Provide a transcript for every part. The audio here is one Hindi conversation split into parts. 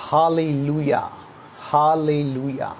Hallelujah. Hallelujah.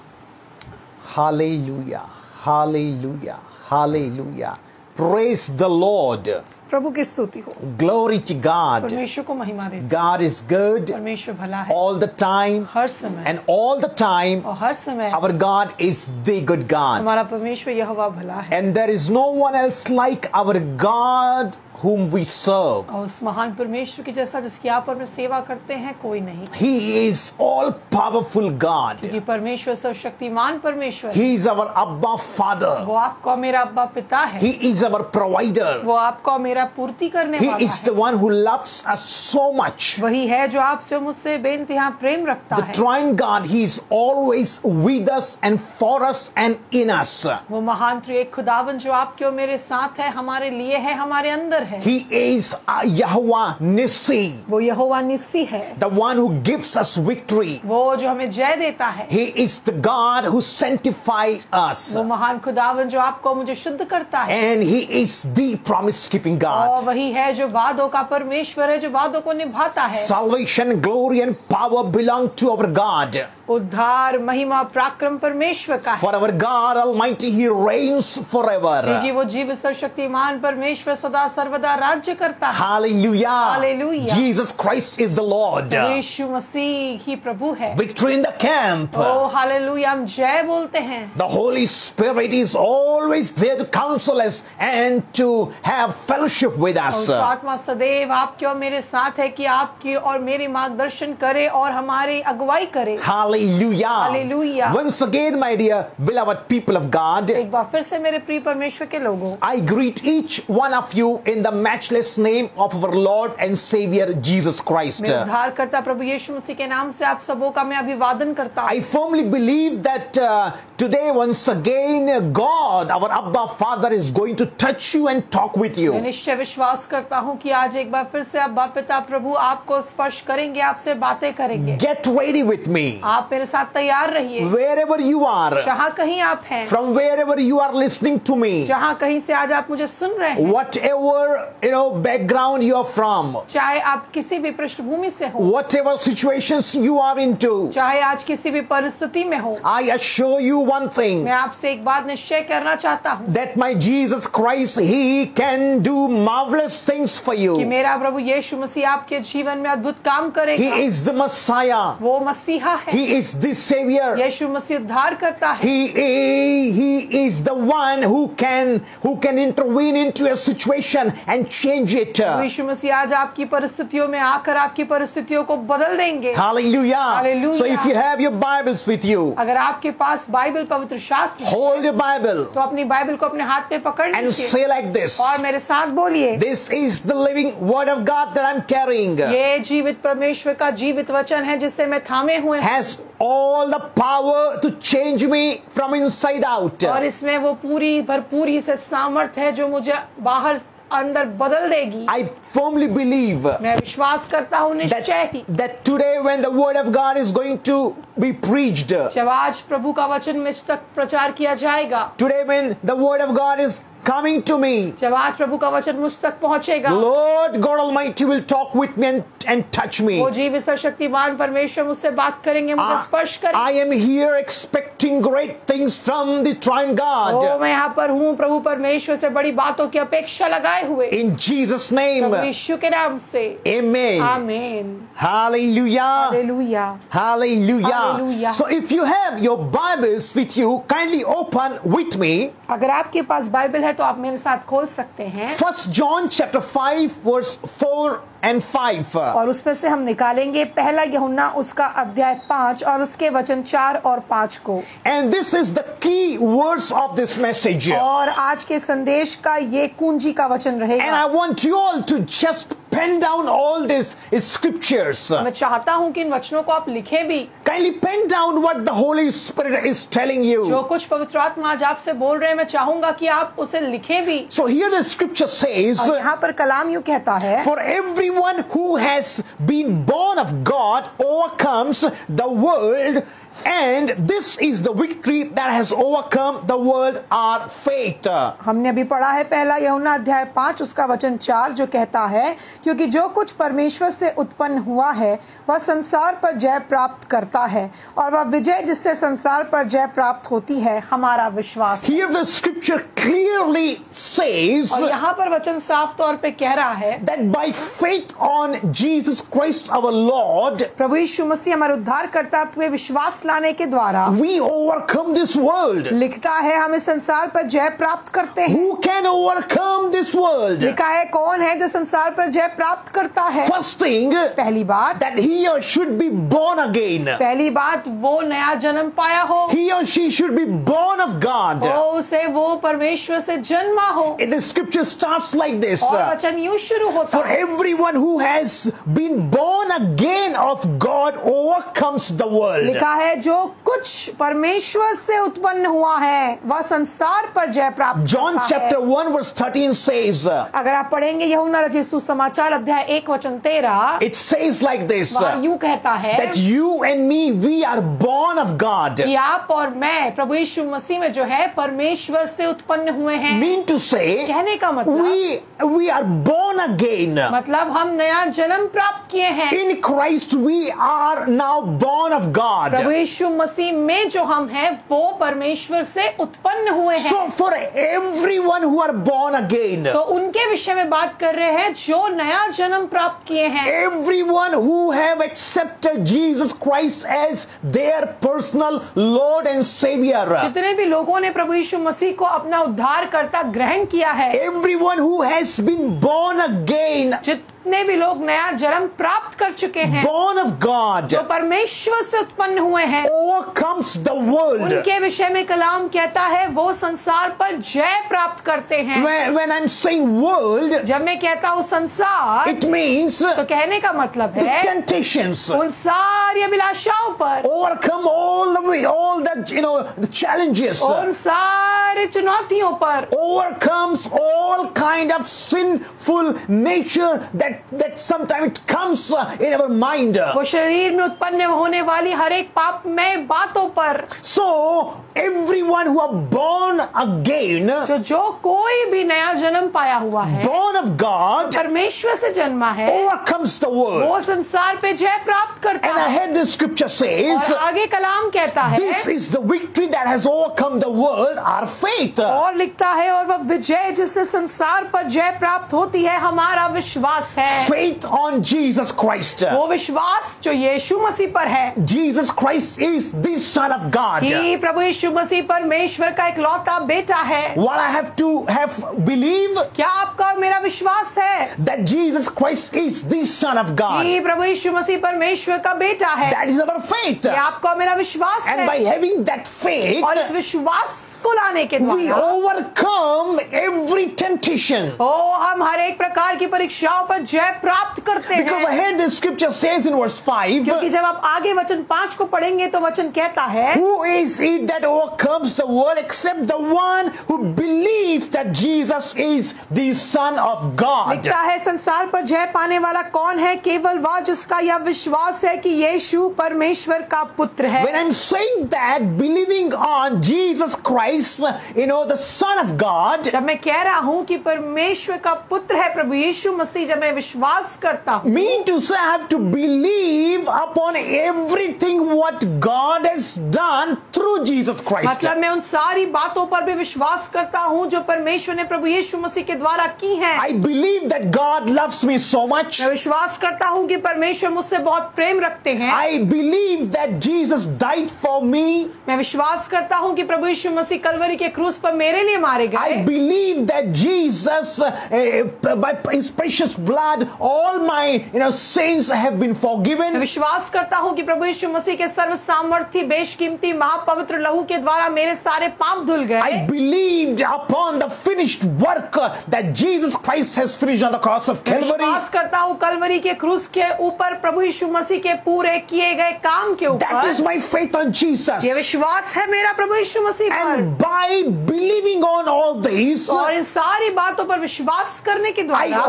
Hallelujah. Hallelujah. Hallelujah. Praise the Lord. प्रभु की स्तुति हो। Glory to God. परमेश्वर को महिमा दे। God is good परमेश्वर भला है। all the time. हर समय। And all the time और हर समय। our God is the good God. हमारा परमेश्वर यहोवा भला है। And there is no one else like our God whom we serve. और उस महान परमेश्वर की जैसा जिसकी आप और मैं सेवा करते हैं कोई नहीं। He is all powerful God. क्योंकि परमेश्वर सर्वशक्तिमान परमेश्वर है। He is our Abba Father. वो आपका मेरा अब्बा पिता है। He is our provider. वो आपका मेरा पूर्ति करने He वाला is है। the one who loves us so much. वही है जो आपसे मुझसे बेइंतहा प्रेम रखता The है। Triune God, He is always with us and for us and in us. वो महान त्रिएक खुदावन जो आपके और मेरे साथ है, हमारे लिए है, हमारे अंदर है। He is Yahweh Nissi, वो यहोवा निस्सी है। the one who gives us victory. वो जो हमें जय देता है। He is the God who sanctifies us. वो महान खुदावन जो आपको मुझे शुद्ध करता है। And He is the promise-keeping God. और वही है जो वादों का परमेश्वर है, जो वादों को निभाता है। Salvation, glory and power belong to our God. उद्धार महिमा पराक्रम परमेश्वर का है। For our God Almighty, He reigns forever. क्योंकि वो जीवित सर्वशक्तिमान परमेश्वर सदा सर्वदा राज्य करता है। Hallelujah. Hallelujah. Jesus Christ is the Lord. यीशु मसीह ही प्रभु है। Victory in the camp. ओ हालेलुया, हम जय बोलते हैं। The Holy Spirit is always there to counsel us and to have fellowship with us. और आत्मा सदैव आपके और मेरे साथ है कि आपकी और मेरी मार्गदर्शन करे और हमारी अगुवाई करे। Hallelujah. Hallelujah. Once again, my dear beloved people of God, एक बार फिर से मेरे प्रिय परमेश्वर के लोगों, I greet each one of you in the matchless name of our Lord and Savior Jesus Christ. मेरे उद्धारकर्ता प्रभु यीशु मसीह के नाम से आप सबों का मैं अभिवादन करता हूँ। I firmly believe that today once again God, our Abba Father, is going to touch you and talk with मैं you. निश्चय विश्वास करता हूँ कि आज एक बार फिर से अब्बा पिता प्रभु आपको स्पर्श करेंगे, आपसे बातें करेंगे। Get ready with me. आप मेरे साथ तैयार रहिए। Wherever you are, जहाँ कहीं आप हैं, from wherever you are listening to me, जहाँ कहीं से आज आप मुझे सुन रहे हैं, whatever background you are from, चाहे आप किसी भी पृष्ठभूमि से हो, whatever situations you are into, चाहे आज किसी भी परिस्थिति में हो, I assure you one thing, मैं आपसे एक बात निश्चय करना चाहता हूँ that my Jesus Christ, He can do marvelous things for कि you. मेरा प्रभु यीशु मसीह आपके जीवन में अद्भुत काम He करेगा। is the Messiah. वो मसीहा है। He is the Savior. यीशु मसीह उद्धार करता है। He is the one who can intervene into a situation and change it. यीशु मसीह आज आपकी परिस्थितियों में आकर आपकी परिस्थितियों को बदल देंगे। Hallelujah. Hallelujah. So if you have your Bibles with you, अगर आपके पास बाइबल पवित्र शास्त्र है, hold your Bible तो अपनी बाइबल को अपने हाथ में पकड़ and लीजिए say like this. और मेरे साथ बोलिए, This is the living word of God that I'm carrying. ये जीवित परमेश्वर का जीवित वचन है जिसे मैं थामे हुए हूँ। Has all the power to change me from inside out. और इसमें वो पूरी भरपूरी से सामर्थ है जो मुझे बाहर अंदर बदल देगी। I firmly believe मैं विश्वास करता हूँ निश्चय ही that today when the word of God is going to be preached, जब आज प्रभु का वचन मुझ तक प्रचार किया जाएगा, today when the word of God is coming to me, जब आज प्रभु का वचन मुझ तक पहुंचेगा, Lord God Almighty will talk with me and touch me. वो जीवित सर्वशक्तिमान परमेश्वर मुझसे बात करेंगे, मुझे स्पर्श करेंगे। I am here expecting great things from the Triune God. ओ मैं यहाँ पर हूँ प्रभु परमेश्वर से बड़ी बातों की अपेक्षा लगाए हुए। In Jesus' name. प्रभु यीशु के नाम से Amen. आमीन। Hallelujah. Hallelujah. Hallelujah. Hallelujah. So if you have your Bibles with you, kindly open with me. अगर आपके पास बाइबल है तो आप मेरे साथ खोल सकते हैं। 1 John chapter 5 verse 4 and 5. और उसमें से हम निकालेंगे पहला यूहन्ना उसका अध्याय 5 और उसके वचन 4 और 5 को। And this is the key words of this message. और आज के संदेश का ये कुंजी का वचन And रहेगा। I want you all to just pen down all these scriptures. मैं चाहता हूँ कि इन वचनों को आप लिखें भी। Kindly pen down what the Holy Spirit is telling जो you. कुछ पवित्र आत्मा आज आपसे बोल रहे हैं मैं चाहूंगा कि आप उसे लिखें भी। So here the scripture says, और यहाँ पर कलाम यूं कहता है, for every everyone who has been born of God overcomes the world, and this is the victory that has overcome the world, our faith. हमने अभी पढ़ा है पहला यूहन्ना अध्याय 5 उसका वचन 4 जो कहता है, क्योंकि जो कुछ परमेश्वर से उत्पन्न हुआ है वह संसार पर जय प्राप्त करता है, और वह विजय जिससे संसार पर जय प्राप्त होती है हमारा विश्वास। Here the scripture clearly says और यहाँ पर वचन साफ तौर पे कह रहा है that by faith on Jesus Christ our Lord, प्रभु यीशु मसीह हमारे उद्धार करता पे विश्वास लाने के द्वारा we overcome this world. लिखता है हम इस संसार पर जय प्राप्त करते हैं। Who can overcome this world? लिखा है कौन है जो संसार पर जय प्राप्त करता है। First thing, पहली बात, that he or should be born again. पहली बात वो नया जन्म पाया हो, He or she should be born of God. उसे वो परमेश्वर से जन्मा हो। The scripture starts like this. और वचन यूं शुरू होता For है, everyone who has been born again of God overcomes the world. लिखा है जो कुछ परमेश्वर से उत्पन्न हुआ है वह संसार पर जय प्राप्त John करता chapter है। 1 verse 13 says, अगर आप पढ़ेंगे यूहन्ना रचित सुसमाचार अध्याय 1 वचन 13, it says like this, वहाँ यूं कहता है that you and me, we are born of God. कि आप और मैं प्रभु यीशु मसीह में जो है परमेश्वर से उत्पन्न हुए हैं। Mean to say, कहने का मतलब we are born again. मतलब हम नया जन्म प्राप्त किए हैं। In Christ we are now born of God. प्रभु यीशु मसीह में जो हम हैं वो परमेश्वर से उत्पन्न हुए हैं। So for everyone who are born again, तो उनके विषय में बात कर रहे हैं जो नया जन्म प्राप्त किए हैं। everyone who have accepted Jesus Christ as their personal Lord and Savior, जितने भी लोगों ने प्रभु यीशु मसीह को अपना उद्धारकर्ता ग्रहण किया है, everyone who has been born again, जितने भी लोग नया जन्म प्राप्त कर चुके हैं, born of God, जो परमेश्वर से उत्पन्न हुए हैं, overcomes the world. उनके विषय में कलाम कहता है वो संसार पर जय प्राप्त करते हैं। When I'm saying world, जब मैं कहता हूँ संसार, it means तो कहने का मतलब the है temptations, उन सारी अभिलाषाओं पर, overcome all the challenges, उन सारी चुनौतियों पर, overcomes all kind of sinful nature that sometimes it comes in our mind. वो शरीर में उत्पन्न होने वाली हर एक पापमय बातों पर। So everyone who are born again, जो कोई भी नया जन्म पाया हुआ है, born of God, परमेश्वर से जन्मा है, overcomes the world. वो संसार पे जय प्राप्त करता And I है। heard the scripture says, और आगे कलाम कहता है, this is the victory that has overcome the world, our faith. और लिखता है और वह विजय जिससे संसार पर जय प्राप्त होती है हमारा विश्वास है। Faith on Jesus Christ. वो विश्वास जो यीशु मसीह पर है। Jesus Christ is the Son of God. कि प्रभु यीशु मसीह परमेश्वर का इकलौता बेटा है। What I have to have believe, क्या आपका और मेरा विश्वास है that Jesus Christ is the Son of God. कि प्रभु यीशु मसीह परमेश्वर का बेटा है? That is our faith. ये आपका और मेरा विश्वास And है। by having that faith, और इस विश्वास को लाने के we द्वारा overcome every temptation. हम हर एक प्रकार की परीक्षाओं पर जय प्राप्त करते Because I हैं। heard the scripture says in verse 5, क्योंकि जब आप आगे वचन 5 को पढ़ेंगे तो वचन कहता है, who is it that overcomes the world except the one who believes that Jesus is the Son of God? लिखता है संसार पर जय पाने वाला कौन है? केवल वह जिसका यह विश्वास है कि यीशु परमेश्वर का पुत्र है। When I'm saying that, believing on Jesus Christ, the Son of God, जब मैं कह रहा हूँ कि परमेश्वर का पुत्र है प्रभु यीशु मसीह, जब मैं विश्वास करता हूँ, mean to say I have to believe upon everything what God has done through Jesus Christ. मतलब मैं उन सारी बातों पर भी विश्वास करता हूँ जो परमेश्वर ने प्रभु यीशु मसीह के द्वारा की हैं। I believe that God loves me so much. मैं विश्वास करता हूँ कि परमेश्वर मुझसे बहुत प्रेम रखते हैं। I believe that Jesus died for me. मैं विश्वास करता हूँ कि प्रभु यीशु मसीह कलवरी के क्रूस पर मेरे लिए मारे I गए। believe that Jesus, by His precious blood, all my sins have been मैं forgiven. विश्वास करता हूँ कि प्रभु यीशु मसीह के सर्व सामर्थी बेशकीमती महापवित्र लहू के द्वारा मेरे सारे पाप धुल गए। I believed upon the finished work that Jesus Christ has finished on the cross of मैं Calvary. विश्वास करता हूँ कलवरी के क्रूस के ऊपर प्रभु यीशु मसीह के पूरे किए गए काम के That is ऊपर। my faith on Jesus. ये विश्वास है मेरा प्रभु यीशु मसीह पर। And by believing on all these, और इन सारी बातों पर विश्वास करने के I द्वारा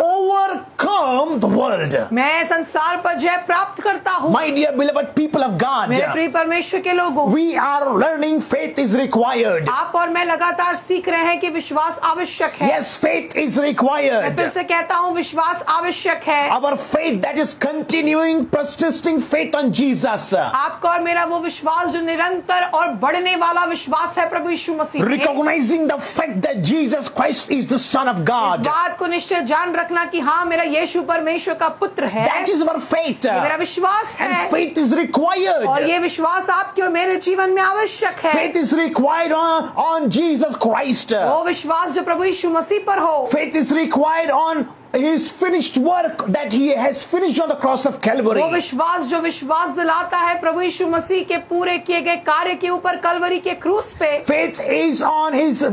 overcome the world. मैं संसार पर जय प्राप्त करता हूँ। My dear beloved people of God, मेरे प्रिय परमेश्वर के लोगों, we are learning faith is required. आप और मैं लगातार सीख रहे हैं कि विश्वास आवश्यक है। Yes, faith is मैं required. फिर से कहता हूँ, विश्वास आवश्यक है। Our faith that is continuing, persisting faith on Jesus. आपका और मेरा वो विश्वास जो निरंतर और बढ़ने वाला विश्वास है प्रभु यीशु मसीह में। Recognizing the fact that Jesus Christ is the Son of इस God. बात को निश्चय जान रखना कि हाँ, मेरा यीशु परमेश्वर का पुत्र है। That is our faith. ये मेरा विश्वास है। And faith is और required. ये विश्वास आपके और मेरे जीवन में आवश्यक है। Faith is required on Jesus Christ. वो विश्वास जो प्रभु यीशु मसीह पर हो। Faith is required on His finished work that He has finished on the cross of Calvary. वो विश्वास जो विश्वास दिलाता है प्रभु यीशु मसीह के पूरे किए गए कार्य के ऊपर कलवरी के क्रूस पे। Faith is on His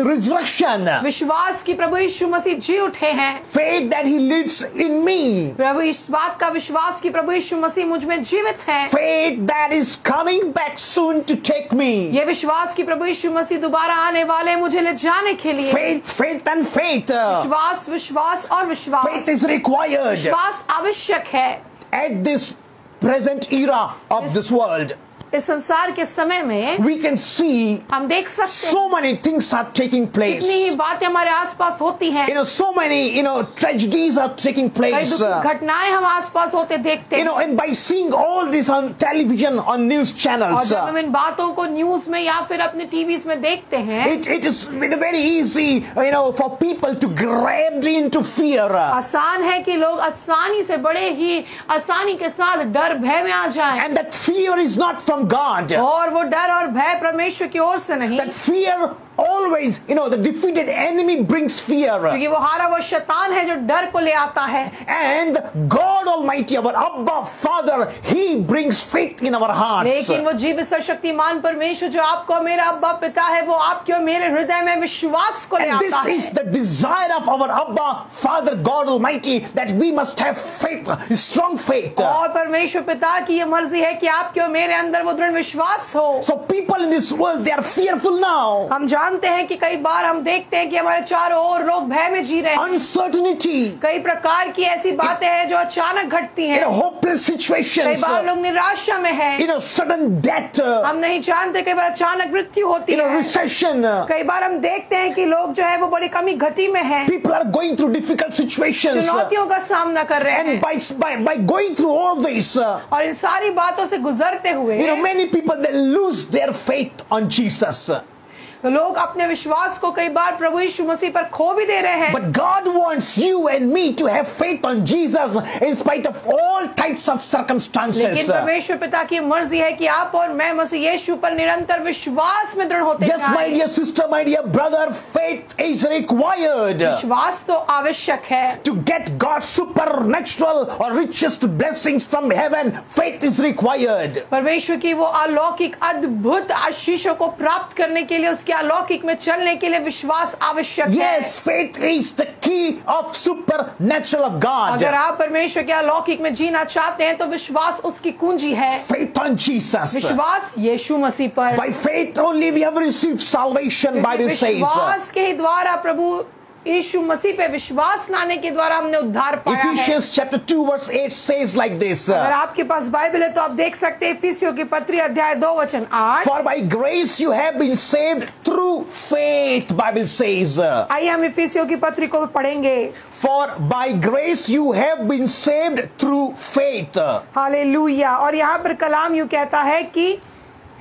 resurrection. विश्वास की प्रभु यीशु मसीह जी उठे हैं। Faith that He lives in me. प्रभु इस बात का विश्वास कि प्रभु यीशु मसीह मुझ में जीवित है। Faith that is coming back soon to take me. ये विश्वास कि प्रभु यीशु मसीह दोबारा आने वाले हैं मुझे ले जाने के लिए। Faith and faith. विश्वास विश्वास और विश्वास। Faith is required विश्वास आवश्यक है। at this present era of this world. इस संसार के समय में We can see हम देख सकते हैं so many things are taking place. कितनी ही बातें हमारे आसपास होती हैं। So many, tragedies are taking कई place. दुखद घटनाएं हम आसपास होते देखते हैं। And by seeing all this on television, on news और channels, जब हम इन बातों को न्यूज में या फिर अपने टीवीज में देखते हैं, it is very easy, for people to grab into fear. आसान है कि लोग आसानी से बड़े ही आसानी के साथ डर भय में आ जाएं। And that fear is not from God. और वो डर और भय परमेश्वर की ओर से नहीं, That fear always, the defeated enemy brings fear. क्योंकि वो हारा वो शैतान है जो डर को ले आता है। And God Almighty, our Abba Father, He brings faith in our hearts. लेकिन वो जीवित सर्वशक्तिमान परमेश्वर जो आपको मेरा अब्बा पिता है, वो आपके और मेरे हृदय में विश्वास को ले And this आता है। is the desire of our Abba Father, God Almighty, that we must have faith, strong faith. और परमेश्वर पिता की ये मर्जी है कि आपके और मेरे अंदर वो दृढ़ विश्वास हो। So people in this world, they are fearful now. हम जानते हैं कि कई बार हम देखते हैं कि हमारे चारों ओर लोग भय में जी रहे हैं। Uncertainty, कई प्रकार की ऐसी बातें हैं जो अचानक घटती हैं। hopeless कई situations, बार लोग निराशा में हैं। sudden death, हम नहीं जानते, कई बार अचानक मृत्यु होती है। recession. कई बार हम देखते हैं कि लोग जो है वो बड़ी कमी घटी में हैं। People are going through difficult situations. चुनौतियों का सामना कर रहे And हैं। by going through all this, और इन सारी बातों से गुजरते हुए many people, they lose their faith on Jesus. लोग अपने विश्वास को कई बार प्रभु यीशु मसीह पर खो भी दे रहे हैं। But God wants you and me to have faith on Jesus in spite of all types of circumstances. लेकिन परमेश्वर पिता की मर्जी है कि आप और मैं मसीह यीशु पर निरंतर विश्वास में दृढ़ होते Yes, my जाएं। dear sister, my dear brother, faith is required विश्वास तो आवश्यक है। to get God's supernatural or richest blessings from heaven. Faith is required. परमेश्वर की वो अलौकिक अद्भुत आशीषों को प्राप्त करने के लिए, उसके अलौकिक में चलने के लिए विश्वास आवश्यक है। Yes, faith is the key of supernatural of God. अगर आप परमेश्वर के अलौकिक में जीना चाहते हैं तो विश्वास उसकी कुंजी है। Faith on Jesus. विश्वास यीशु मसीह पर। By faith only we have received salvation, Bible says. विश्वास के ही द्वारा प्रभु यीशु मसीह पे विश्वास लाने के द्वारा हमने उद्धार पाया है। Ephesians chapter 2 verse 8 says like this. अगर आपके पास बाइबल है तो आप देख सकते हैं इफिसियों की पत्री अध्याय 2 वचन 8। For by grace you have been saved through faith, Bible says. आइए हम इफिसियों की पत्री को पढ़ेंगे। For by grace you have been saved through faith. Hallelujah. और यहाँ पर कलाम यूं कहता है कि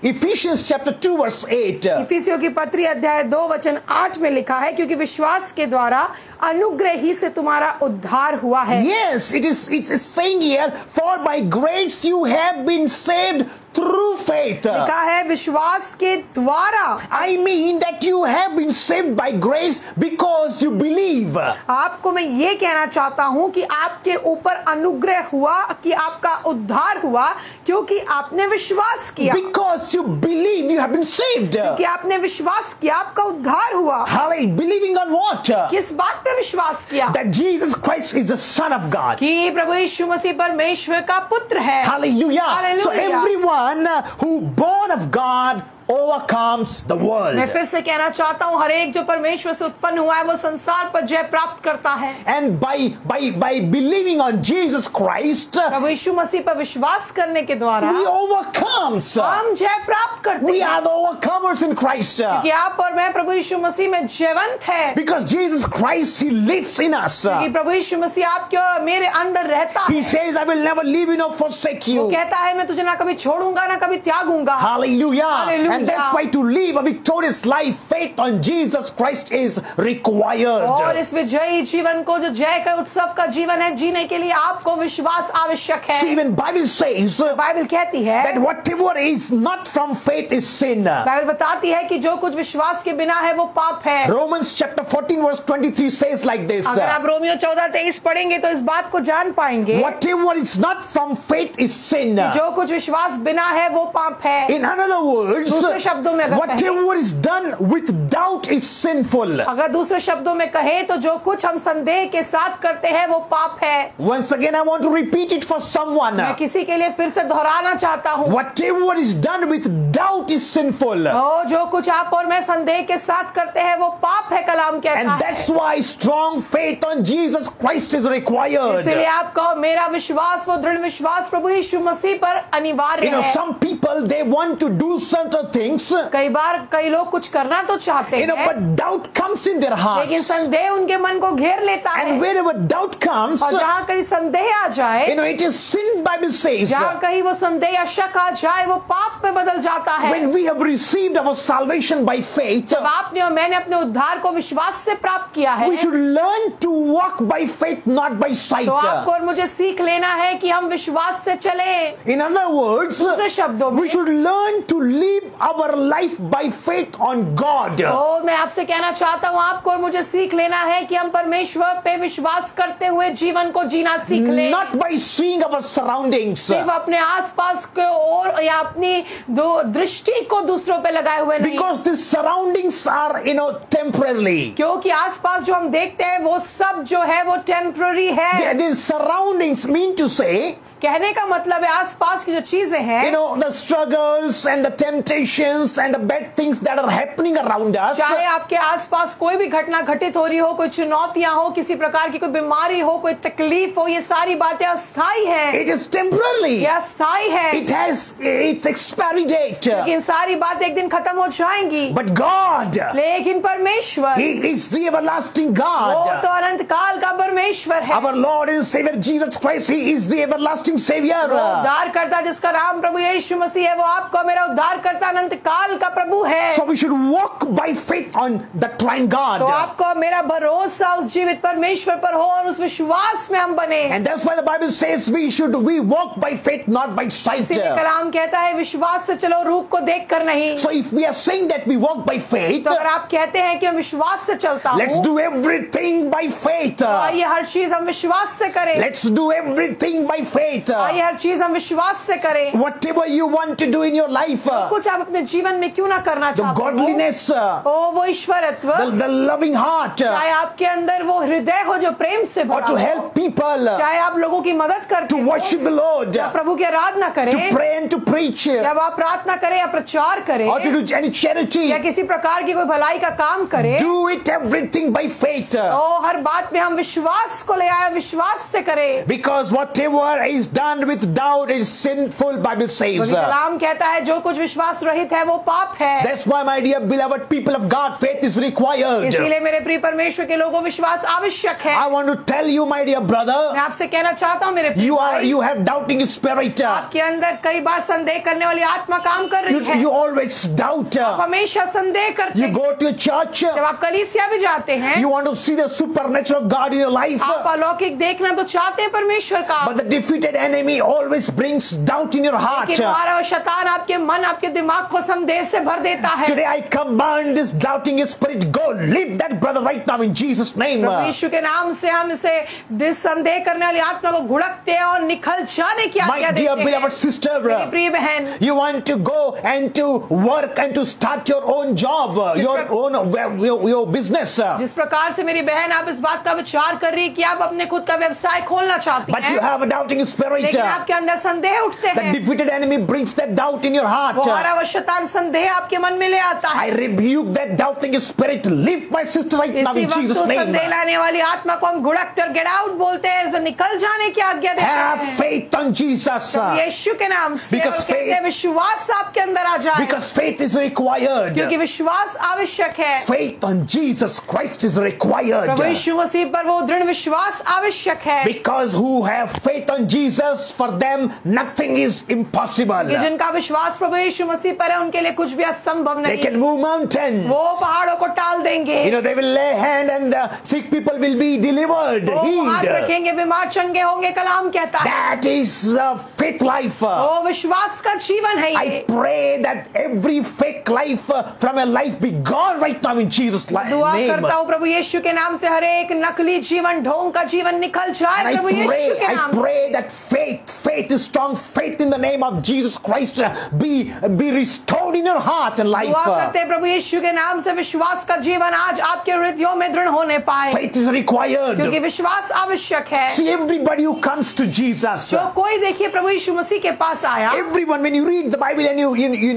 Ephesians chapter 2 verse 8. इफिसियों की पत्री अध्याय 2 वचन 8 में लिखा है, क्योंकि विश्वास के द्वारा अनुग्रह ही से तुम्हारा उद्धार हुआ है। Yes, it's saying here, for by grace you have been saved through faith. लिखा है विश्वास के द्वारा। I mean that you have been saved by grace because you believe. आपको मैं ये कहना चाहता हूँ कि आपके ऊपर अनुग्रह हुआ, कि आपका उद्धार हुआ क्योंकि आपने विश्वास किया। Because you believe you have been saved. कि आपने विश्वास किया, आपका उद्धार हुआ। Hallelujah. Believing on what? किस बात पे विश्वास किया? That Jesus Christ is the Son of God. कि प्रभु यीशु मसीह परमेश्वर का पुत्र है। Hallelujah. So Hallelujah. everyone who born of God overcomes the world. मैं फिर से कहना चाहता हूँ, हर एक जो परमेश्वर से उत्पन्न हुआ है वो संसार पर जय प्राप्त करता है। And by believing on Jesus Christ, प्रभु यीशु मसीह पर विश्वास करने के द्वारा we overcomes. हम जय प्राप्त करते We हैं, are the overcomers in Christ. कि आप और मैं प्रभु यीशु मसीह में जयवंत है, Because Jesus Christ, He lives in us. कि प्रभु यीशु मसीह आपके और मेरे अंदर रहता है। He says, I will never leave you nor forsake वो you. कहता है मैं तुझे ना कभी छोड़ूंगा ना कभी त्यागूंगा। Hallelujah. Hallelujah. And that's why to live a victorious life, faith on Jesus Christ is और required. इस विजयी जीवन को, जो जय का उत्सव का जीवन है, जीने के लिए आपको विश्वास आवश्यक है। See, when Bible says Bible कहती है, that whatever is not from faith is sin. Bible बताती है कि जो कुछ विश्वास के बिना है वो पाप है। Romans chapter 14 verse 23 says like this. अगर आप रोमियो 14:23 पढ़ेंगे तो इस बात को जान पाएंगे, Whatever is not from faith is sin. जो कुछ विश्वास बिना है वो पाप है। In other words, दूसरे शब्दों में अगर whatever is done with doubt is sinful. अगर दूसरे शब्दों में कहे तो जो कुछ हम संदेह के साथ करते हैं वो पाप है। Once again, I want to repeat it for someone. मैं किसी के लिए फिर से दोहराना चाहता हूँ, Whatever is done with doubt is sinful. जो कुछ आप और मैं संदेह के साथ करते हैं वो पाप है, कलाम कहता And है। that's why strong faith on Jesus Christ is required. इसलिए आपका मेरा विश्वास, वो दृढ़ विश्वास प्रभु यीशु मसीह पर अनिवार्य है। Some people, they want to do certain things, कई बार कई लोग कुछ करना तो चाहते हैं, but doubt comes in their लेकिन hearts. संदेह उनके मन को घेर लेता है। And wherever doubt comes, और जहाँ कहीं संदेह आ जाए, it is sin, Bible says. जहाँ कहीं वो संदेह या शक आ जाए, वो पाप में बदल जाता है। When we have received our salvation by faith, जब आपने और मैंने अपने उद्धार को विश्वास से प्राप्त किया है, we should learn to walk by faith, not by sight. तो आपको और मुझे सीख लेना है कि हम विश्वास से चलें। In other words, दूसरे शब्दों में, we should learn to live our life by faith on God. तो मैं आपसे कहना चाहता हूँ, आपको और मुझे सीख लेना है कि हम परमेश्वर पे विश्वास करते हुए जीवन को जीना सीख लें, Not by seeing our surroundings. सिर्फ अपने आसपास के और या अपनी दृष्टि को दूसरों पे लगाए हुए नहीं, Because the surroundings are, temporarily. क्योंकि आसपास जो हम देखते हैं वो सब जो है वो टेम्पररी है। The surroundings mean to say, कहने का मतलब है आसपास की जो चीजें हैं, the struggles and the temptations and the bad things that are happening around us, चाहे आपके आसपास कोई भी घटना घटित हो रही हो, कोई चुनौतियां हो, किसी प्रकार की कोई बीमारी हो, कोई तकलीफ हो, ये सारी बातें अस्थाई हैं, it is temporarily. ये अस्थाई है। It has its expiry date. लेकिन सारी बातें एक दिन खत्म हो जाएंगी। But God, लेकिन परमेश्वर, He is the everlasting वो God. तो अनंत काल का परमेश्वर है। Our Lord and Savior Jesus Christ, He is the everlasting Savior. वो उद्धार करता जिसका नाम प्रभु यीशु मसीह है, वो आपका मेरा उद्धार करता अनंत काल का प्रभु है। So we should walk by faith on the trine God. तो आपको मेरा भरोसा उस जीवित परमेश्वर पर हो और उस विश्वास में हम बने। And that's why the Bible says we walk by faith, not by sight. इसीलिए कलाम कहता है विश्वास से चलो, रूप को देखकर नहीं। So if we are saying that we walk by faith, तो अगर आप कहते हैं कि मैं विश्वास से चलता हूँ, let's do everything by faith. तो आइए हर चीज हम विश्वास से करें। Let's do everything by faith. आइए हर चीज हम विश्वास से करें। Whatever you want to do in your life, कुछ आप अपने जीवन में क्यों ना करना the चाहते हो, godliness, ओ वो ईश्वरत्व, the loving heart, चाहे आपके अंदर वो हृदय हो जो प्रेम से or भरा to हो, help people, चाहे आप लोगों की मदद करते to हो, worship the Lord, जब प्रभु की आराधना करें, to pray and to preach, जब आप प्रार्थना करें या प्रचार करें, or to do any charity, या किसी प्रकार की कोई भलाई का काम करें, do it everything by faith. तो हर बात में हम विश्वास को ले आए, विश्वास से करें। Because whatever is done with doubt is sinful, Bible says. कलाम कहता है जो कुछ विश्वास रहित है वो पाप है। That's why, my dear beloved people of God, faith is required. इसीलिए मेरे प्रिय परमेश्वर के लोगों विश्वास आवश्यक है। I want to tell you, my dear brother, मैं आपसे कहना चाहता हूँ मेरे प्रिय भाई, you have doubting spirit. आपके अंदर कई बार संदेह करने वाली आत्मा काम कर रही है। You always doubt. आप हमेशा संदेह करते You हैं। go to a church. जब आप कलीसिया भी जाते हैं, You want to see the supernatural of God in your life. आप अलौकिक देखना तो चाहते हैं परमेश्वर का, But the defeated enemy always brings doubt in your heart. लेकिन हमारा शैतान आपके मन, आपके दिमाग को संदेह से भर देता है। Today I command this doubting spirit, go leave that brother right now in Jesus' name. प्रभु यीशु के नाम से हम इसे संदेह करने वाली आत्मा को घुड़कते हैं और निकल जाने की आज्ञा My देते dear हैं। beloved sister, मेरी प्रिय बहन, you want to go and to work and to start your own job, your business. जिस प्रकार से मेरी बहन आप इस बात का विचार कर रही है कि आप अपने खुद का व्यवसाय खोलना चाहती But you हैं, have a doubting spirit. spirit. लेकिन आपके अंदर संदेह उठते The हैं, defeated enemy brings that doubt in your heart. वो हारा हुआ शैतान संदेह आपके मन में ले आता I है। rebuke that doubting spirit. Leave my sister right now इसी in वक्त Jesus' उस name. संदेह लाने वाली आत्मा को हम गुड़कते और गेट आउट बोलते हैं, जो निकल जाने की आज्ञा देते Have हैं faith on Jesus. यीशु के नाम से। Because और कहते हैं विश्वास आपके अंदर आ जाए, Because faith is required. क्योंकि विश्वास आवश्यक है। Faith on Jesus Christ is required. प्रभु यीशु मसीह पर वो दृढ़ विश्वास आवश्यक है, Because who have faith on Jesus, for them nothing is impossible. कि जिनका विश्वास प्रभु यीशु मसीह पर है उनके लिए कुछ भी असंभव They नहीं। can move mountains. वो पहाड़ों को टाल देंगे, You know, they will lay hand and the sick people will be delivered, वो हाथ healed. रखेंगे, बीमार चंगे होंगे, कलाम कहता है। That is the faith life. वो विश्वास का जीवन है I ये। pray that every fake life from your life be gone right now in Jesus' दुआ name. करता हूँ प्रभु यीशु के नाम से हर एक नकली जीवन, ढोंग का जीवन निकल जाए And प्रभु यीशु के I नाम से। pray that faith is strong faith in the name of Jesus Christ be restored in your heart and life. दुआ करते हैं प्रभु यीशु के नाम से विश्वास का जीवन आज आपके हृदयों में दृढ़ होने पाए, Faith is required. क्योंकि विश्वास आवश्यक है। See, everybody who comes to Jesus, जो कोई देखिए प्रभु यीशु मसीह के पास आया, everyone, when you read the Bible and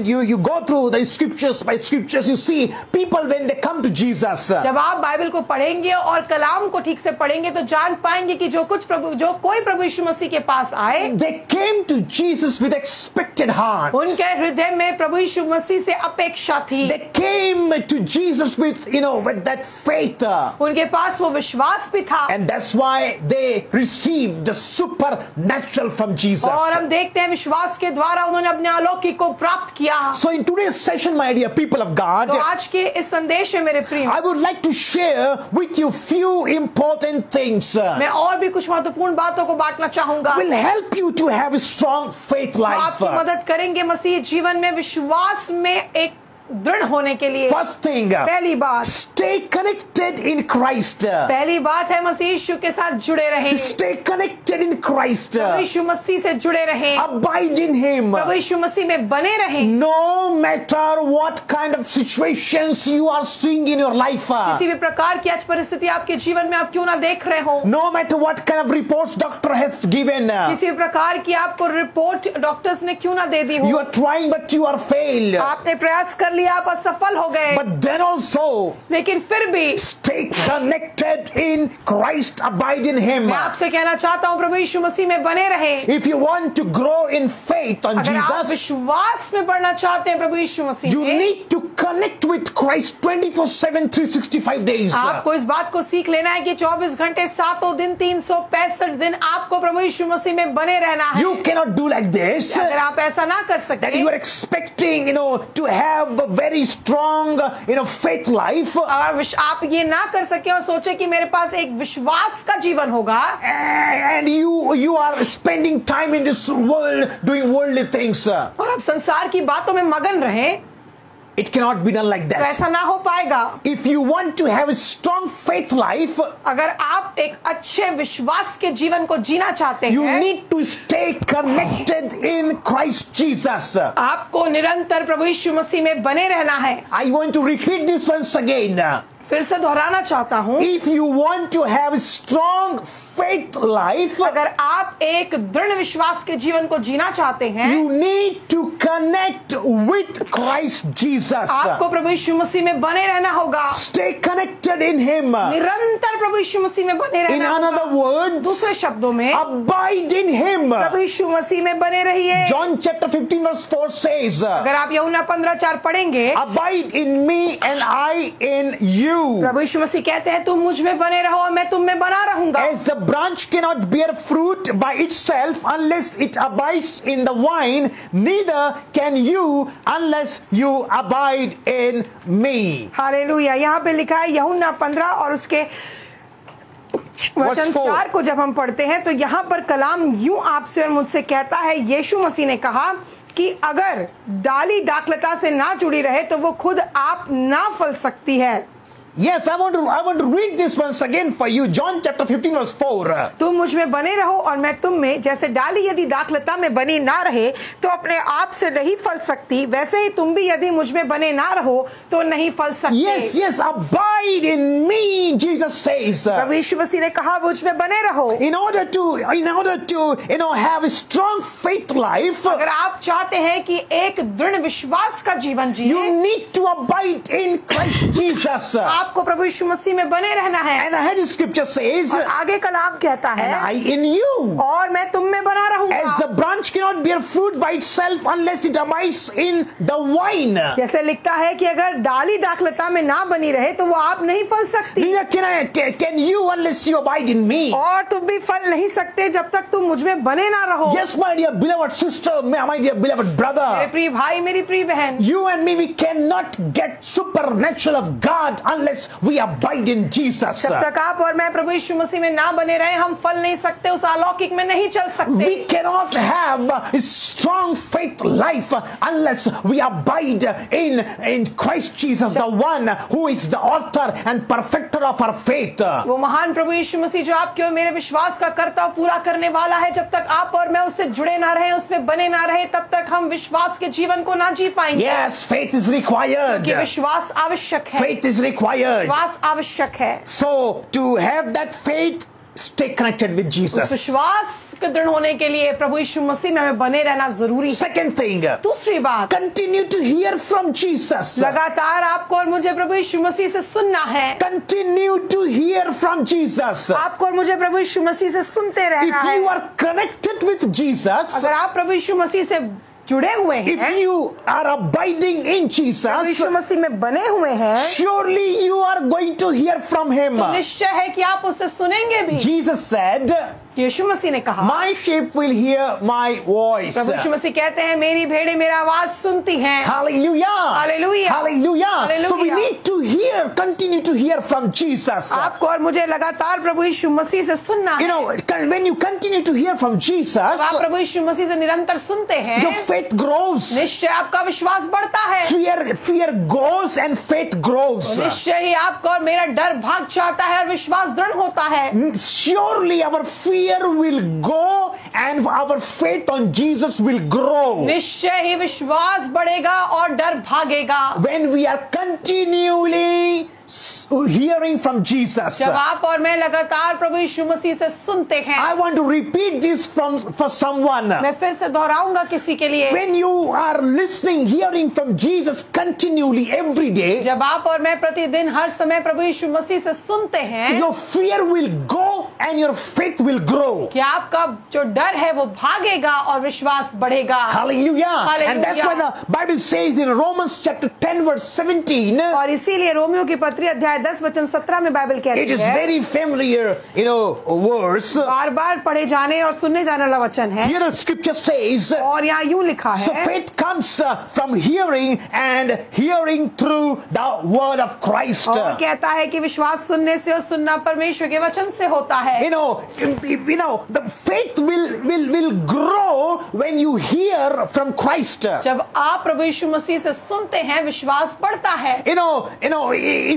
you go through the scriptures by scriptures, you see people when they come to Jesus. जब आप बाइबल को पढ़ेंगे और कलाम को ठीक से पढ़ेंगे तो जान पाएंगे कि जो कोई प्रभु यीशु मसीह के पास आए, They came to Jesus with expected heart. उनके हृदय में प्रभु यीशु मसीह से अपेक्षा थी। They came to Jesus with that faith. उनके पास वो विश्वास भी था, And that's why they received the supernatural from Jesus. और हम देखते हैं विश्वास के द्वारा उन्होंने अपने अलौकिक को प्राप्त किया। So in today's session, my dear people of God, तो आज के इस संदेश में मेरे प्रिय, I would like to share with you few important things. मैं और भी कुछ महत्वपूर्ण बातों को बांटना चाहूंगा, Will help you to have a strong faith जो life. आपकी मदद करेंगे मसीह जीवन में विश्वास में एक दृढ़ होने के लिए। First thing, पहली बात, stay connected in Christ. पहली बात है मसीह यीशु के साथ जुड़े रहें, Stay connected in Christ. प्रभु यीशु मसीह से जुड़े रहें, Abide in Him. प्रभु यीशु मसीह में बने रहें। No matter what kind of situations you are seeing in your life. किसी भी प्रकार की आज परिस्थिति आपके जीवन में आप क्यों ना देख रहे हो, No matter what kind of reports doctor has given. किसी भी प्रकार की आपको रिपोर्ट डॉक्टर्स ने क्यों ना दे दी You हो, are trying but you are failed. आपने प्रयास कर लिया, आप असफल हो गए, But then also, लेकिन फिर भी stay connected in Christ. Abide in Him. मैं आपसे कहना चाहता हूँ प्रभु यीशु मसीह में बने रहें। If you want to grow in faith on अगर आप Jesus, विश्वास में बढ़ना चाहते हैं प्रभु यीशु मसीह you में, need to connect with Christ 24/7, 365 days. आपको इस बात को सीख लेना है कि 24 घंटे 7 दिन 365 दिन आपको प्रभु यीशु मसीह में बने रहना है। You cannot do like this. अगर आप ऐसा ना कर That सकते, you are expecting, to have a very strong, faith life. और आप ये ना कर सके और सोचे कि मेरे पास एक विश्वास का जीवन होगा, And you are spending time in this world doing worldly things. और आप संसार की बातों में मगन रहें, It cannot be done like तो that. ऐसा ना हो पाएगा। If you want to have a strong faith life, अगर आप एक अच्छे विश्वास के जीवन को जीना चाहते you हैं, need to stay connected in Christ Jesus. आपको निरंतर प्रभु यीशु मसीह में बने रहना है। I want to repeat this once again. फिर से दोहराना चाहता हूँ, If you want to have a strong faith life, अगर आप एक दृढ़ विश्वास के जीवन को जीना चाहते हैं, you need to connect with Christ Jesus. आपको प्रभु यीशु मसीह में बने रहना होगा, Stay connected in Him. निरंतर प्रभु यीशु मसीह में बने In रहना another होगा। words, दूसरे शब्दों में abide in Him. प्रभु यीशु मसीह में बने रहिए। John chapter 15 verse 4 says, अगर आप यूहन्ना 15:4 पढ़ेंगे, abide in me and I in you. प्रभु यीशु मसीह कहते हैं तुम मुझ में बने रहो और मैं तुम में बना रहूंगा। As the branch cannot bear fruit by itself unless it abides in the vine, neither can you unless you abide in me. Hallelujah. यहाँ पे लिखा है यूहन्ना 15 और उसके वचन 4 को जब हम पढ़ते हैं तो यहाँ पर कलाम यूं आपसे और मुझसे कहता है, यीशु मसीह ने कहा कि अगर डाली दाखलता से ना जुड़ी रहे तो वो खुद आप ना फल सकती है। Yes, I want to read this once again for you. John chapter 15 verse 4. तुम मुझ में बने रहो और मैं तुम में, जैसे डाली यदि दाखलता में बनी ना रहे तो अपने आप से नहीं फल सकती, वैसे ही तुम भी यदि मुझ में बने ना रहो तो नहीं फल सकते। Yes, yes, abide in me, Jesus says. प्रभु यीशु मसीह ने कहा मुझ में बने रहो। In order to have a strong faith life, अगर आप चाहते हैं कि एक दृढ़ विश्वास का जीवन जिए, you need to abide in Christ Jesus. आपको प्रभु यीशु मसीह में बने रहना है। And ahead scripture says, और आगे कलाम कहता and है, I in you. और मैं तुम में बना रहूंगा। As the branch cannot bear fruit by itself unless it abides in the vine. जैसे लिखता है कि अगर डाली दाखलता में ना बनी रहे तो वो आप नहीं फल सकती। Neither can you unless you abide in me. और तुम भी फल नहीं सकते जब तक तुम मुझ में बने ना रहो। Yes, my dear beloved sister, my dear beloved मेरे brother. प्रिय भाई, मेरी प्रिय बहन, You and me, we cannot get supernatural of God unless we abide in Jesus. जब तक आप और मैं प्रभु यीशु मसीह में ना बने रहे हम फल नहीं सकते, उस अलौकिक में नहीं चल सकते। We cannot have a strong faith life unless we abide in Christ Jesus, the one who is the author and perfecter of our faith. वो महान प्रभु यीशु मसीह जो आपके और मेरे विश्वास का कर्ता और पूरा करने वाला है, जब तक आप और मैं उससे जुड़े ना रहे, उसमें बने ना रहे, तब तक हम विश्वास के जीवन को ना जी पाएंगे। Yes, faith is required. कि विश्वास आवश्यक है। Faith is required. विश्वास आवश्यक है। So to have that faith, stay connected with उस Jesus. विश्वास के दृढ़ होने के लिए प्रभु यीशु मसीह में हमें बने रहना जरूरी है। Second thing, दूसरी बात, continue to hear from Jesus. लगातार आपको और मुझे प्रभु यीशु मसीह से सुनना है। Continue to hear from Jesus. आपको और मुझे प्रभु यीशु मसीह से सुनते रहना If है। you are connected with Jesus, अगर आप प्रभु यीशु मसीह से जुड़े हुए if हैं, you are abiding in Prabhu Jesus, यीशु मसीह में बने हुए हैं, surely you are going to hear from him. तो निश्चय है कि आप उससे सुनेंगे भी। Jesus said, यीशु मसीह ने कहा, my sheep will hear my voice. प्रभु यीशु मसीह कहते हैं मेरी भेड़ें मेरा आवाज सुनती हैं। Hallelujah. Hallelujah. Hallelujah. Hallelujah. So we need to hear, continue to hear from Jesus. आपको और मुझे लगातार प्रभु यीशु मसीह से सुनना You है। know, when you continue to hear from Jesus, जब आप प्रभु यीशु मसीह से निरंतर सुनते हैं, your faith grows. निश्चय आपका विश्वास बढ़ता है। Fear goes and faith grows. निश्चय ही आपका और मेरा डर भाग जाता है और विश्वास दृढ़ होता है। Surely our fear will go and our faith on Jesus will grow. निश्चय ही विश्वास बढ़ेगा और डर भागेगा। When we are continually hearing from Jesus. जब आप और मैं लगातार प्रभु यीशु मसीह से सुनते हैं। I want to repeat this for someone. मैं फिर से दोहराऊंगा किसी के लिए। When you are listening, hearing from Jesus continually every day, जब आप और मैं प्रतिदिन हर समय प्रभु यीशु मसीह से सुनते हैं, your fear will go and your faith will grow. कि आपका जो डर है वो भागेगा और विश्वास बढ़ेगा। Hallelujah. Hallelujah. And that's why the Bible says in Romans chapter 10 verse 17, और इसीलिए रोमियो की पत्री अध्याय 10 वचन 17 में बाइबल it कहती is है, very familiar, verse. बार बार पढ़े जाने और सुनने जाने वाला वचन है। Here the scripture says, और यहाँ यूं लिखा so है, faith comes from hearing and hearing through the word of Christ. और कहता है कि विश्वास सुनने से और सुनना परमेश्वर के वचन से होता है। The faith will grow when you hear from Christ. जब आप प्रभु यीशु मसीह से सुनते हैं विश्वास बढ़ता है।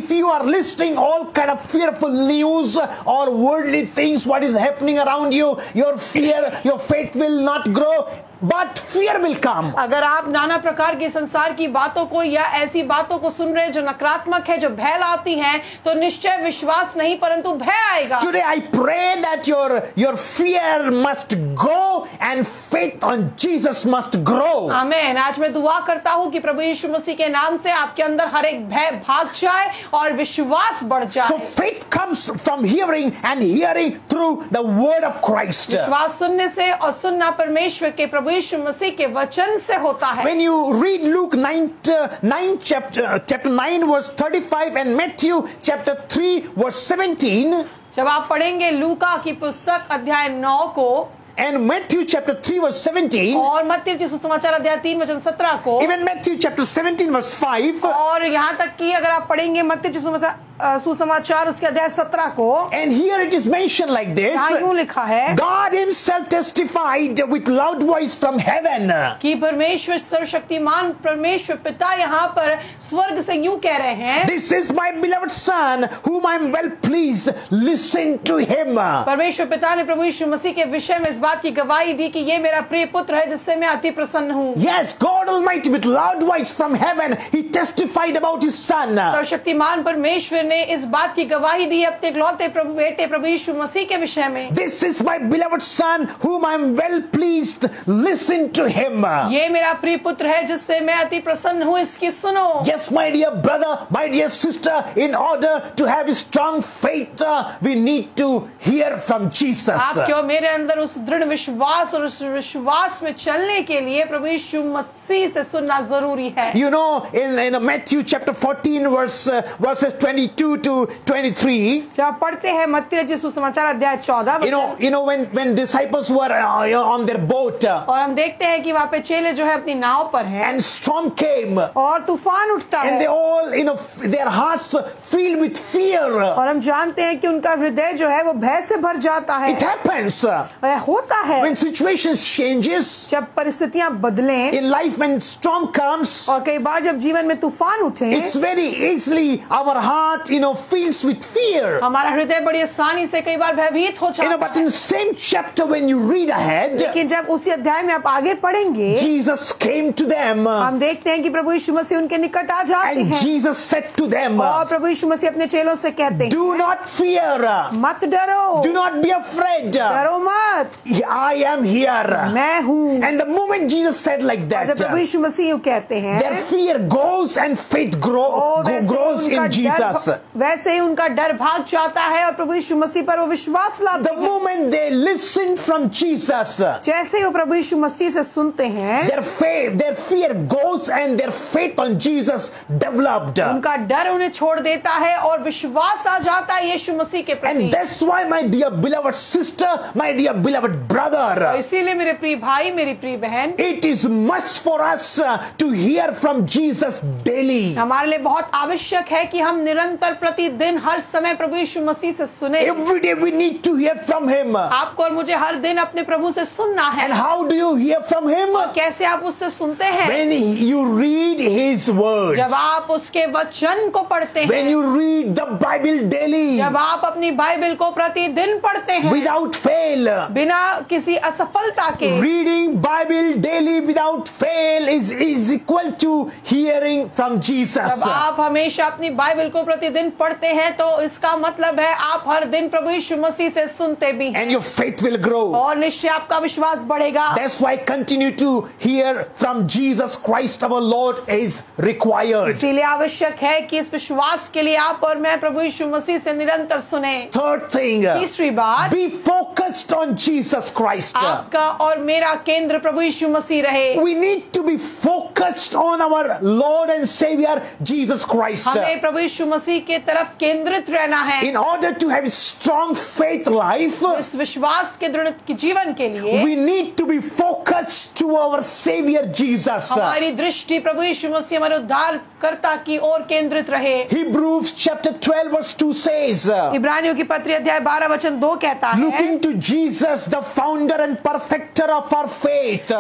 If you are listening all kind of fearful news or worldly things, what is happening around you, your faith will not grow, but fear will come. अगर आप नाना प्रकार की संसार की बातों को या ऐसी बातों को सुन रहे जो नकारात्मक है, जो भय लाती हैं, तो निश्चय विश्वास नहीं परंतु भय आएगा। Today I pray that your fear must go and faith on Jesus must grow. आमीन। आज मैं दुआ करता हूँ कि प्रभु यीशु मसीह के नाम से आपके अंदर हर एक भय भाग जाए और विश्वास बढ़ जाए। So faith comes from hearing and hearing through the word of Christ. विश्वास सुनने से और सुनना परमेश्वर के प्रभु यीशु मसीह के वचन से होता है। When you read Luke chapter 9 verse 35 and Matthew chapter 3 verse 17, जब आप पढ़ेंगे लूका की पुस्तक अध्याय 9 को and Matthew chapter 3 verse 17, और मत्ती के सुसमाचार अध्याय 3 वचन 17 को, even Matthew chapter 17 verse 5, और यहाँ तक कि अगर आप पढ़ेंगे मत्ती के सुसमाचार सुसमाचार उसके अध्याय 17 को, And here it is mentioned like this. यहाँ यूं लिखा है God himself testified with loud voice from heaven. कि परमेश्वर सर्वशक्तिमान परमेश्वर पिता यहाँ पर स्वर्ग से यूं कह रहे हैं, This is my beloved son whom I am well pleased. Listen to him. परमेश्वर पिता ने प्रभु यीशु मसीह के विषय में इस बात की गवाही दी कि ये मेरा प्रिय पुत्र है जिससे मैं अति प्रसन्न हूँ। Yes, God Almighty with loud voice from heaven, he testified about his son. सर्वशक्तिमान परमेश्वर ने इस बात की गवाही दी अपने इकलौते प्रभु बेटे प्रभु यीशु मसीह के विषय में। This is my beloved son whom I am well pleased. Listen to him. ये मेरा प्रिय पुत्र है जिससे मैं अति प्रसन्न हूँ, इसकी सुनो। Yes, my dear brother, my dear sister, in order to have a strong faith, we need to hear from Jesus. आप क्यों मेरे अंदर उस दृढ़ विश्वास और उस विश्वास में चलने के लिए प्रभु यीशु मसीह से सुनना जरूरी है। You know, in Matthew chapter 14 verses 22 to 23, जब पढ़ते हैं मत्ती रचित सुसमाचार अध्याय 14, you know when disciples were on their boat, और हम देखते हैं कि वहाँ पे चेले जो है अपनी नाव पर हैं, and storm came, और तूफान उठता and they है, all, their hearts filled with fear. और हम जानते हैं कि उनका हृदय जो है वो भय से भर जाता है। It happens वह होता है when situations changes जब परिस्थितियां बदलें, in life, when storm comes. और कई बार जब जीवन में तूफान उठे, It's very easily our heart, fills with fear. हमारा हृदय बड़ी आसानी से कई बार भयभीत हो जाता But है। in same chapter, when you read ahead, लेकिन जब उसी अध्याय में आप आगे पढ़ेंगे, Jesus came to them, हम देखते हैं कि प्रभु यीशु मसीह उनके निकट आ जाते and हैं, Jesus said to them, और प्रभु यीशु मसीह अपने चेलों से कहते हैं, do not fear, मत डरो, do not be afraid, डरो मत, I am here. मैं हूँ। And the moment Jesus said like जब that, प्रभु यीशु मसीह यूं कहते हैं, their fear goes and faith grows in Jesus. वैसे ही उनका डर भाग जाता है और प्रभु यीशु मसीह पर वो विश्वास लाते The हैं। moment they listen from Jesus, जैसे ही वो प्रभु यीशु मसीह से सुनते हैं, their fear goes and their faith on Jesus developed. उनका डर उन्हें छोड़ देता है और विश्वास आ जाता है यीशु मसीह के प्रति। And that's why, my dear beloved sister, my dear beloved brother, इसीलिए मेरे प्रिय भाई, मेरी प्रिय बहन, it is must for us to hear from Jesus daily. हमारे लिए बहुत आवश्यक है कि हम निरंतर प्रतिदिन हर समय प्रभु यीशु मसीह से सुने। Every day we need to hear from him. आपको और मुझे हर दिन अपने प्रभु से सुनना है। And how do you hear from him? और कैसे आप उससे सुनते हैं? When you read his words. जब आप उसके वचन को पढ़ते हैं, When you read the Bible daily, जब आप अपनी बाइबल को प्रतिदिन पढ़ते हैं without fail. बिना किसी असफलता के। Reading Bible daily without fail is equal to hearing from Jesus. जब आप हमेशा अपनी बाइबल को प्रतिदिन पढ़ते हैं तो इसका मतलब है आप हर दिन प्रभु यीशु मसीह से सुनते भी हैं, And your faith will grow. और निश्चय आपका विश्वास बढ़ेगा। That's why continue to hear from Jesus Christ our Lord is required. इसीलिए आवश्यक है कि इस विश्वास के लिए आप और मैं प्रभु यीशु मसीह से निरंतर सुने। Third thing, तीसरी बात, be focused on Jesus Christ. आपका और मेरा केंद्र प्रभु यीशु मसीह रहे। We need to be focused on our Lord and Savior Jesus Christ. हमें प्रभु यीशु मसीह के तरफ केंद्रित रहना है। In order to have a strong faith life, इस विश्वास के दृढ़ जीवन के लिए we need to be focused to our Savior Jesus. हमारी दृष्टि प्रभु यीशु मसीह हमारे उद्धारकर्ता की ओर केंद्रित रहे। Hebrews chapter 12 verse 2 says, इब्रानियों की पत्री अध्याय 12 वचन 2 कहता है, looking to Jesus, the founder and perfecter of our faith.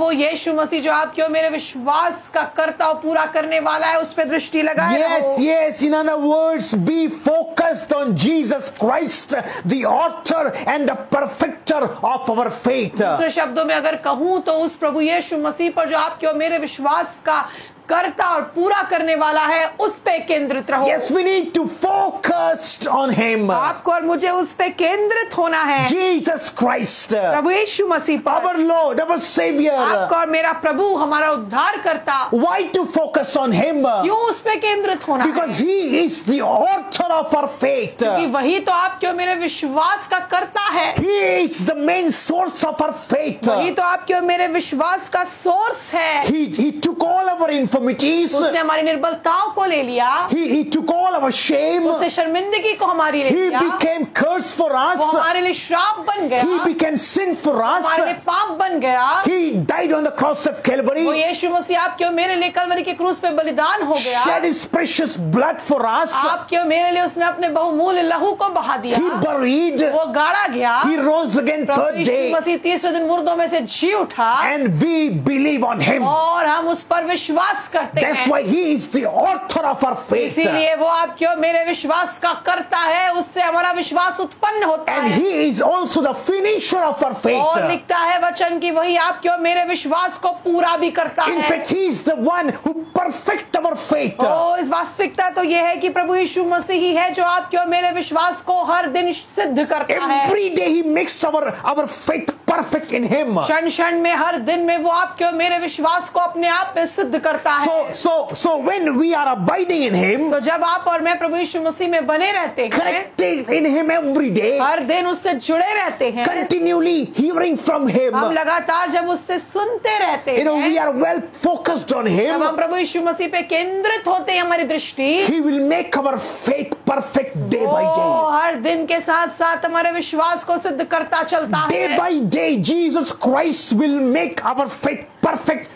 वो यीशु मसीह जो आपके और मेरे विश्वास का कर्ता और पूरा करने वाला है, उस पे दृष्टि लगाए रहो। Yes, in other words, be focused on Jesus Christ, the author and the perfecter of our faith. दूसरे शब्दों में अगर कहूं तो उस प्रभु यीशु मसीह पर जो आपके और मेरे विश्वास का करता और पूरा करने वाला है, उस पे केंद्रित रहो। Yes, we need to focus on him. आपको और मुझे उस पे केंद्रित होना है, Jesus Christ, प्रभु यीशु मसीह पर। our Lord, our Savior. आपका और मेरा प्रभु, हमारा उद्धार करता। Why to focus on him? क्यों उस पे केंद्रित होना है? Because he is the author of our faith. क्योंकि वही तो आपके और मेरे विश्वास का करता है। He is the main source of our faith. वही तो आपके और मेरे विश्वास का सोर्स है। He took all our infirmities. उसने हमारी निर्बलताओं को ले लिया, He took all our shame. उसने शर्मिंदगी को हमारी ले He लिया, became curse for वो us. हमारे लिए श्राप बन गया, He became sin for us. हमारे लिए पाप बन गया। He died on the cross of वो Calvary. यीशु मसीह आपके और मेरे लिए कलवरी के क्रूस पे बलिदान हो गया। Shed his precious blood for us. आपके और मेरे लिए उसने अपने बहुमूल्य लहू को बहा दिया। He buried. वो गाड़ा गया। He rose again Prabhu third Yeshu day. मसीह तीसरे दिन मुर्दों में से जी उठा, And we believe on him. और हम उस पर विश्वास करते That's हैं। why he is the author of our faith. इसीलिए वो आपके और मेरे विश्वास का करता है, उससे हमारा विश्वास उत्पन्न होता And है। he is also the finisher of our और faith. लिखता है वचन की वही आपके और मेरे विश्वास को पूरा भी करता In है। fact, he is the one who perfect our faith. ओ, इस वास्तविकता तो ये है कि प्रभु यीशु मसीह ही है जो आपके और मेरे विश्वास को हर दिन सिद्ध करता है। Every day he makes our faith perfect in him. क्षण क्षण में, हर दिन में वो आपके और मेरे विश्वास को अपने आप में सिद्ध करता है। So when we are abiding in him, तो जब आप और मैं प्रभु यीशु मसीह में बने रहते हैं, connecting in him every day, हर दिन उससे जुड़े रहते हैं, continually hearing from him, हम लगातार जब उससे सुनते रहते we हैं, are well focused on जब him, हम प्रभु यीशु मसीह पे केंद्रित होते हैं, हमारी दृष्टि he will make our faith perfect day by वो day. हर दिन के साथ साथ हमारे विश्वास को सिद्ध करता चलता Day है। by day, Jesus Christ will make our faith perfect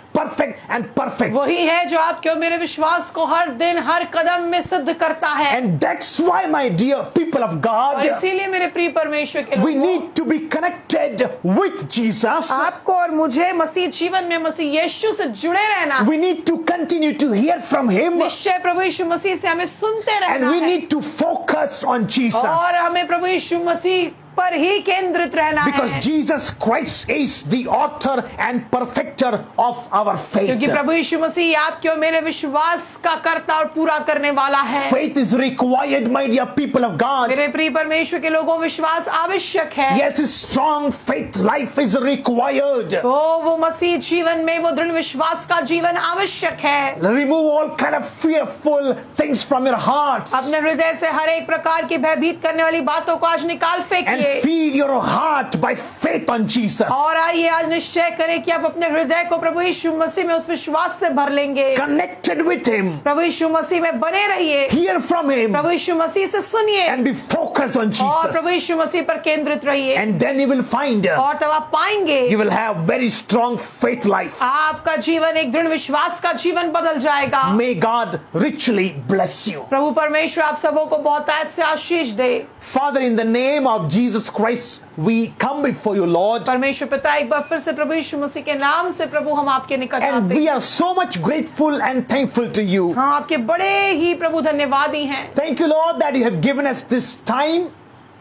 and perfect. वही है जो आपके और मेरे विश्वास को हर दिन हर कदम में सिद्ध करता है। And that's why, my dear people of और God, इसीलिए मेरे प्रिय परमेश्वर के we लोगों, need to be connected with Jesus. आपको और मुझे मसीह जीवन में मसीह यीशु से जुड़े रहना, We need to continue to hear from him, निश्चय प्रभु यीशु मसीह से हमें सुनते and रहना we है, need to focus on Jesus. और हमें प्रभु यीशु मसीह पर ही केंद्रित रहना Because है, Jesus Christ is the author and perfecter of our faith. क्योंकि प्रभु यीशु मसीह आपके और मेरे विश्वास का कर्ता और पूरा करने वाला है। Faith is required, my dear people of God. मेरे प्रिय परमेश्वर के लोगों, विश्वास आवश्यक है। Yes, strong faith life is required. वो मसीह जीवन में वो दृढ़ विश्वास का जीवन आवश्यक है। Remove all kind of fearful things from your hearts अपने हृदय से हर एक प्रकार की भयभीत करने वाली बातों को आज निकाल and फेंकिए, feed your heart by faith on Jesus. और आइए आज निश्चय करें कि आप अपने हृदय को प्रभु यीशु मसीह में उस विश्वास से भर लेंगे। Connected with him, प्रभु यीशु मसीह में बने रहिए, hear from him, प्रभु यीशु मसीह से सुनिए, and be focused on और प्रभु Jesus. यीशु मसीह पर केंद्रित रहिए, And then you will find और तब आप पाएंगे you will have very strong faith life. आपका जीवन एक दृढ़ विश्वास का जीवन बदल जाएगा। May God richly bless you. प्रभु परमेश्वर आप सबों को बहुतायत से आशीष दे। Father, in the name of Jesus Christ, we come before you, Lord. परमेश्वर पिता, एक बार फिर से प्रभु यीशु मसीह के नाम से प्रभु हम आपके निकट And आते we हैं। are so much grateful and thankful to you. हाँ, आपके बड़े ही प्रभु धन्यवादी हैं। Thank you, Lord, that you have given us this time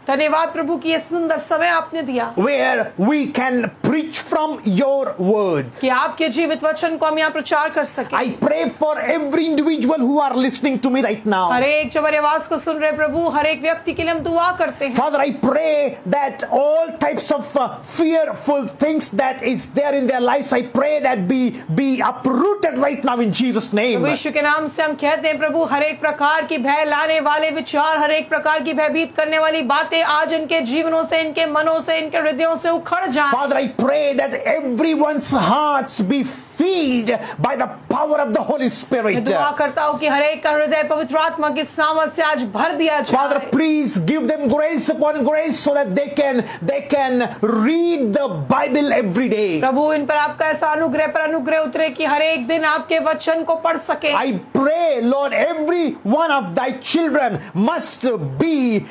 धन्यवाद प्रभु की ये सुंदर समय आपने दिया where we can preach from your words. कि आपके जीवित वचन को हम यहाँ प्रचार कर सके। I pray for every individual who are listening to me right now. हर एक जो मेरी आवाज को सुन रहे प्रभु, हर एक व्यक्ति के लिए हम दुआ करते हैं। Father, I pray that all types of fearful things that is there in their lives, I pray that be uprooted right now in Jesus' name. प्रभु यीशु के नाम से हम कहते हैं प्रभु, हर एक प्रकार की भय लाने वाले विचार, हर एक प्रकार की भयभीत करने वाली बातें आज इनके जीवनों से, इनके मनों से, इनके हृदयों से उखड़ जाएं। Father, I pray that everyone's hearts be filled by the power of the Holy मैं Spirit. दुआ करता हूँ कि हर एक का हृदय पवित्र आत्मा की सामर्थ से आज भर दिया Father, जाए। please give them grace upon grace so that they can read the Bible every day. प्रभु, इन पर आपका ऐसा अनुग्रह पर अनुग्रह उतरे कि हर एक दिन आपके वचन को पढ़ सके। I pray, Lord, every one of thy children must be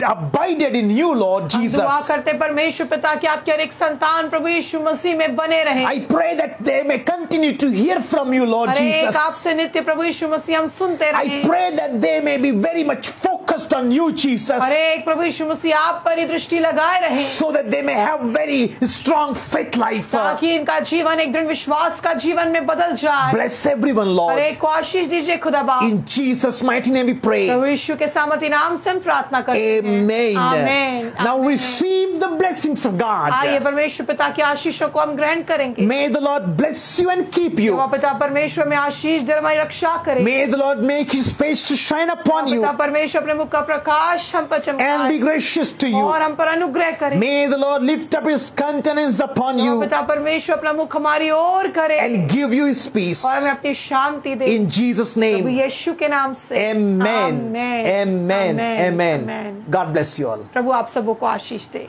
abided in you, Lord हम दुआ Jesus. करते परमेश्वर पिता कि आपके हर एक संतान प्रभु यीशु मसीह में बने रहे। I pray that they may continue to hear from you, Lord हर एक Jesus. आपसे नित्य प्रभु यीशु मसीह हम सुनते I रहे। pray that they may be very much focused on you, Jesus, हर एक प्रभु यीशु मसीह आप पर ही दृष्टि लगाए रहे, so that they may have very strong faith life. ताकि इनका जीवन एक दृढ़ विश्वास का जीवन में बदल जाए। Bless everyone, हर Lord. एक को आशीष दीजिए खुदा बाप। In Jesus' mighty name we pray. प्रभु यीशु के सामर्थी नाम से हम प्रार्थना करते हैं। Amen. आमीन। Now आमीन। receive the blessings of God. आइए परमेश्वर पिता की आशीषों को हम ग्रहण करेंगे। May the Lord bless you and keep you. यहोवा पिता परमेश्वर में आशीष दे, हमारी रक्षा करे। May the Lord make His face to shine upon you पिता परमेश्वर अपने मुख का प्रकाश हम पर चमकाए and be gracious to you. और हम पर अनुग्रह करे। May the Lord lift up His countenance upon you पिता परमेश्वर अपना मुख हमारी ओर करे and give you His peace. और हमें अपनी शांति दे। In Jesus' Prabhu name. यीशु के नाम से Amen. Amen. Amen. Amen. Amen. Amen. God bless you all. प्रभु आप सबों को आशीष दे।